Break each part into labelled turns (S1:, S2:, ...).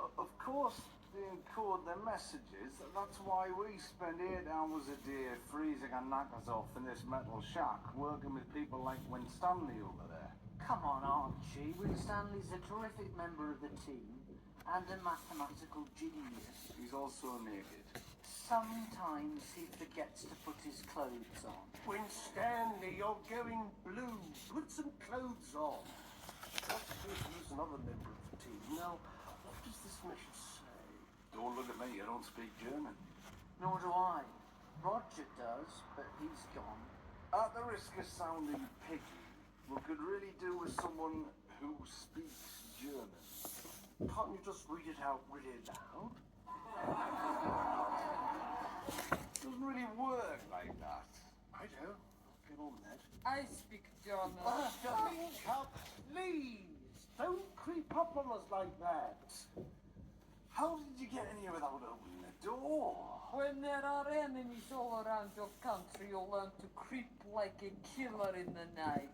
S1: Of course, they encode their messages. That's why we spend 8 hours a day freezing our knackers off in this metal shack, working with people like Winstanley over there.
S2: Come on, Archie. Winstanley's a terrific member of the team and a mathematical genius.
S1: He's also naked.
S2: Sometimes he forgets to put his clothes on.
S3: Winstanley, you're going blue. Put some clothes on. Here's another member of the team. Now, what does this message say?
S1: Don't look at me, I don't speak German.
S2: Nor do I. Roger does, but he's gone.
S1: At the risk of sounding picky, we could really do with someone who speaks German.
S3: Can't you just read it out really loud?
S1: Doesn't really work like that.
S3: I know. Get on that.
S4: I speak German.
S3: Minka, please! Don't creep up on us like that.
S1: How did you get in here without opening the door?
S4: When there are enemies all around your country, you'll learn to creep like a killer in the night.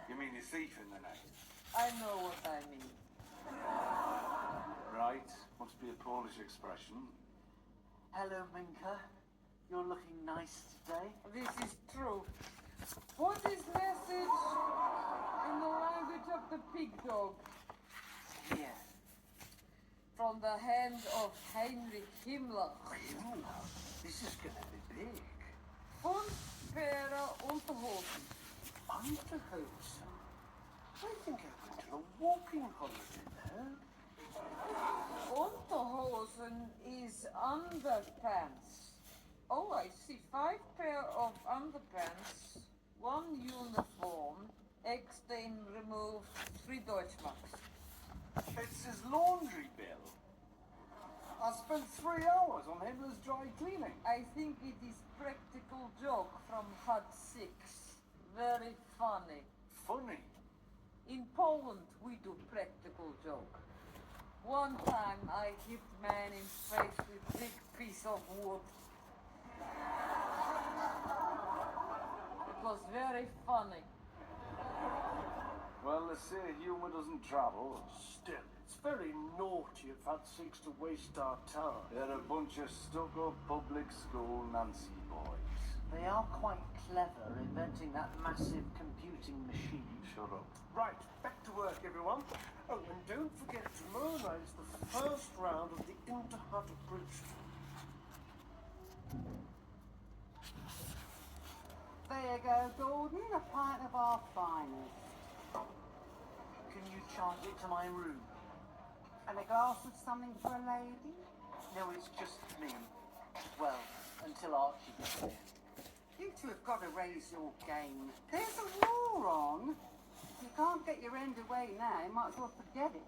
S1: You mean a thief in the night?
S4: I know what I mean.
S1: Right, must be a Polish expression.
S2: Hello, Minka. You're looking nice today.
S4: This is true. What is message in the language of the pig dog?
S2: Here.
S4: From the hand of Heinrich Himmler.
S2: This is gonna be big.
S4: Fünf Paare Unterhosen.
S3: Underhosen? I think I went on a walking holiday there.
S4: Unterhosen is underpants. Oh, I see 5 pair of underpants, 1 uniform, Eckstein removed 3 Deutschmarks.
S1: It's his laundry bill. I spent 3 hours on Himmler's dry cleaning.
S4: I think it is practical joke from Hut 6. Very funny.
S1: Funny.
S4: In Poland, we do practical joke. One time, I hit man in face with big piece of wood. It was very funny.
S1: Well, they say humour doesn't travel.
S3: Still, it's very naughty of Hut 6 to waste our time.
S1: They're a bunch of stuck-up public school Nancy boys.
S2: They are quite clever inventing that massive computing machine.
S1: Shut up.
S3: Right, back to work, everyone. Oh, and don't forget, tomorrow night is the first round of the Inter-Hut Bridge.
S5: There you go, Gordon, a pint of our finest.
S2: Can you charge it to my room?
S5: And a glass of something for a lady?
S2: No, it's just me. Well, until Archie gets here.
S5: You two have got to raise your game. There's a war on. If you can't get your end away now, you might as well forget it.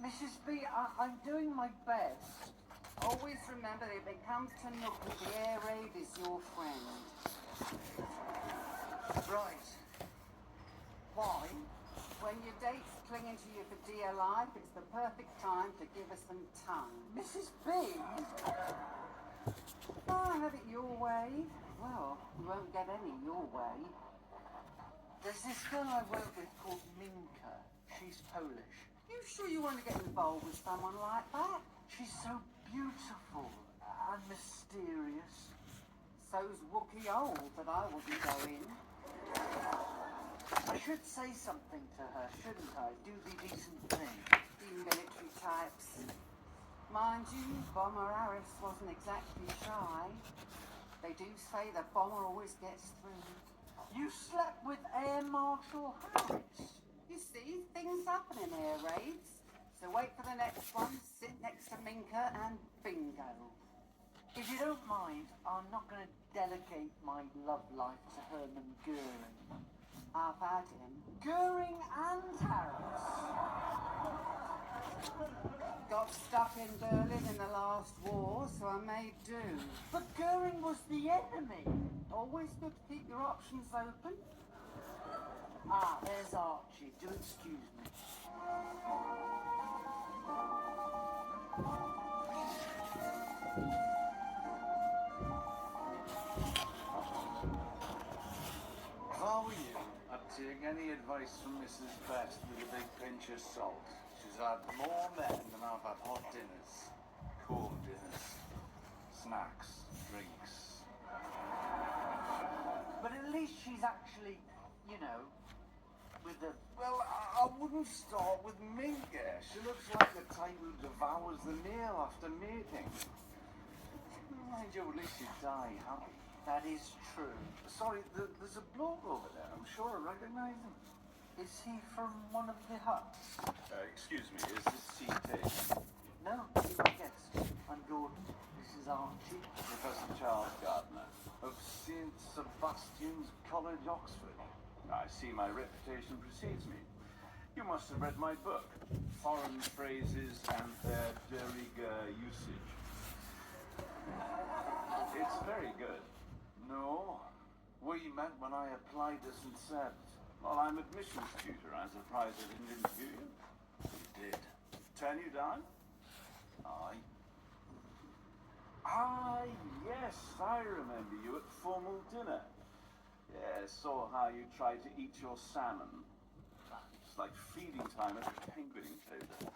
S5: Mrs. B, I'm doing my best. Always remember that if it comes to knuckles, the air raid is your friend.
S2: Right.
S5: Why? When your date's clinging to you for dear life, it's the perfect time to give her some tongue.
S2: Mrs. B?
S5: Oh, have it your way. Well, you won't get any your way.
S2: There's this girl I work with called Minka. She's Polish.
S5: You sure you want to get involved with someone like that?
S2: She's so beautiful and mysterious.
S5: So's Wookie old, but I wouldn't go in.
S2: I should say something to her, shouldn't I? Do the decent thing.
S5: You military types. Mind you, Bomber Harris wasn't exactly shy. They do say the bomber always gets through.
S2: You slept with Air Marshal Harris.
S5: You see, things happen in air raids. So wait for the next one, sit next to Minka, and bingo.
S2: If you don't mind, I'm not going to delegate my love life to Hermann Goering.
S5: I've had him.
S2: Goering and Harris.
S5: Got stuck in Berlin in the last war, so I made do.
S2: But Goering was the enemy.
S5: Always good to keep your options open.
S2: Ah, there's Archie. Do excuse me.
S1: How are you? I'd take any advice from Mrs. Best with a big pinch of salt. She's had more men than I've had hot dinners, cold dinners, snacks, drinks.
S2: But at least she's actually, you know, with the...
S1: Well, I wouldn't start with Minka. She looks like the type who devours the meal after mating. Mind you, at least you die happy.
S2: That is true.
S1: Sorry, there's a bloke over there. I'm sure I recognise him.
S2: Is he from one of the huts?
S1: Excuse me, is this CT?
S2: No, be my guest. I'm Gordon. This is Archie.
S1: Professor Charles Gardner of St. Sebastian's College, Oxford. I see my reputation precedes me. You must have read my book, Foreign Phrases and Their De Rigueur Usage. It's very good. No, we met when I applied to St. Seb's. Well, I'm admissions tutor. I'm surprised I didn't interview you. You did. Turn you down? Aye. Ah, yes, I remember you at formal dinner. Yeah, saw how you tried to eat your salmon. It's like feeding time at the penguin enclosure.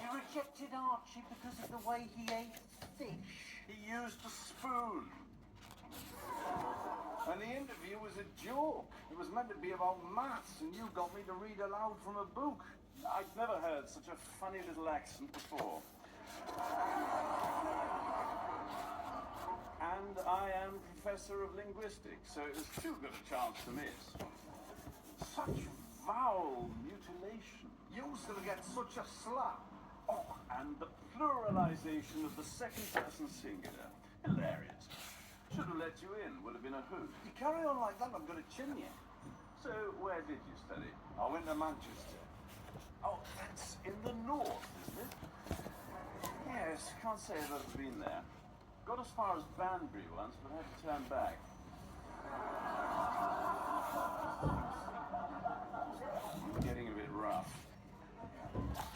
S2: You rejected Archie because of the way he ate fish.
S1: He used a spoon. And the interview was a joke. It was meant to be about maths, and you got me to read aloud from a book. I'd never heard such a funny little accent before. And I am Professor of Linguistics, so it was too good a chance to miss. Such vowel mutilation. You're gonna get such a slap. Oh, and the pluralization of the second person singular. Hilarious. Should have let you in, would have been a hoot. You carry on like that, I'm gonna chin you. So, where did you study? I went to Manchester. Oh, that's in the north, isn't it? Yes, can't say I've ever been there. Got as far as Banbury once, but had to turn back. Getting a bit rough.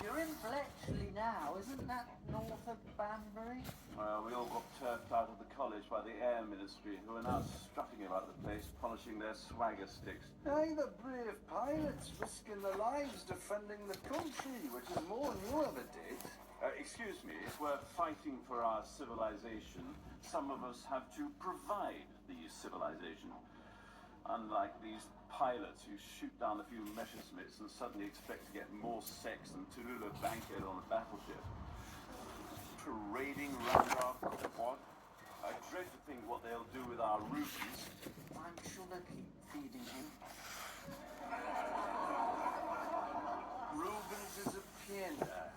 S2: You're in Bletchley now, isn't that north of Banbury?
S1: Well, we all got turfed out of the college by the Air Ministry, who are now strutting about the place, polishing their swagger sticks. Hey, the brave pilots risking their lives defending the country, which is more than you ever did. Excuse me, if we're fighting for our civilization, some of us have to provide the civilization. Unlike these pilots who shoot down a few Messerschmitts and suddenly expect to get more sex than Tallulah Bankhead on a battleship. Parading round our quad. I dread to think what they'll do with our Rubens.
S2: I'm sure they'll keep feeding him.
S1: Rubens is a painter.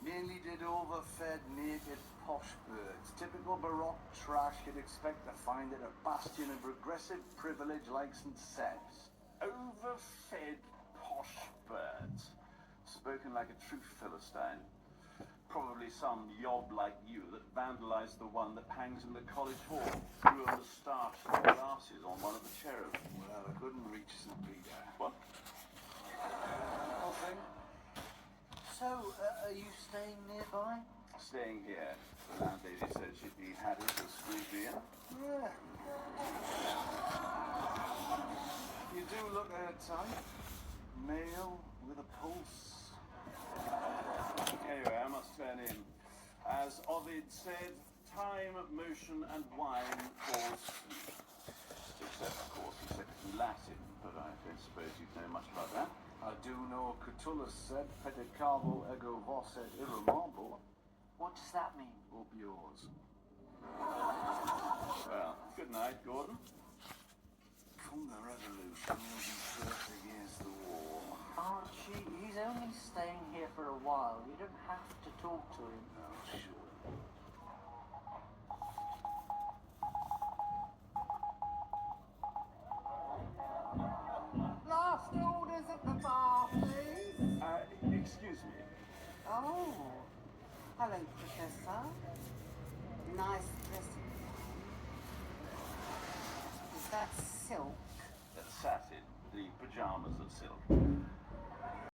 S1: Nearly did overfed, naked posh birds. Typical Baroque trash you'd expect to find at a bastion of regressive privilege like St. Seb's. Overfed posh birds. Spoken like a true Philistine. Probably some yob like you that vandalized the one that hangs in the college hall. Threw a moustache and glasses on one of the cherubs. Well, I couldn't reach St. Peter. What? Nothing.
S2: So, are you staying nearby?
S1: Staying here. The landlady said she'd be happy to squeeze me in. Yeah. You do look at her type. Male with a pulse. Anyway, I must turn in. As Ovid said, time, motion, and wine cause sleep. Except, of course, he said it in Latin, but I don't suppose you'd know much about that. I do know Catullus said, pedicabo ego vos et irremabo.
S2: What does that mean?
S1: Up yours. Well, good night, Gordon. From the revolution, we'll be first against the war.
S2: Archie, he's only staying here for a while. You don't have to talk to him.
S1: Oh, sure.
S5: Last orders at the bar, please.
S1: Excuse me.
S5: Oh, hello, Professor. Nice dressing. Is that silk?
S1: Satin, the pajamas of silk.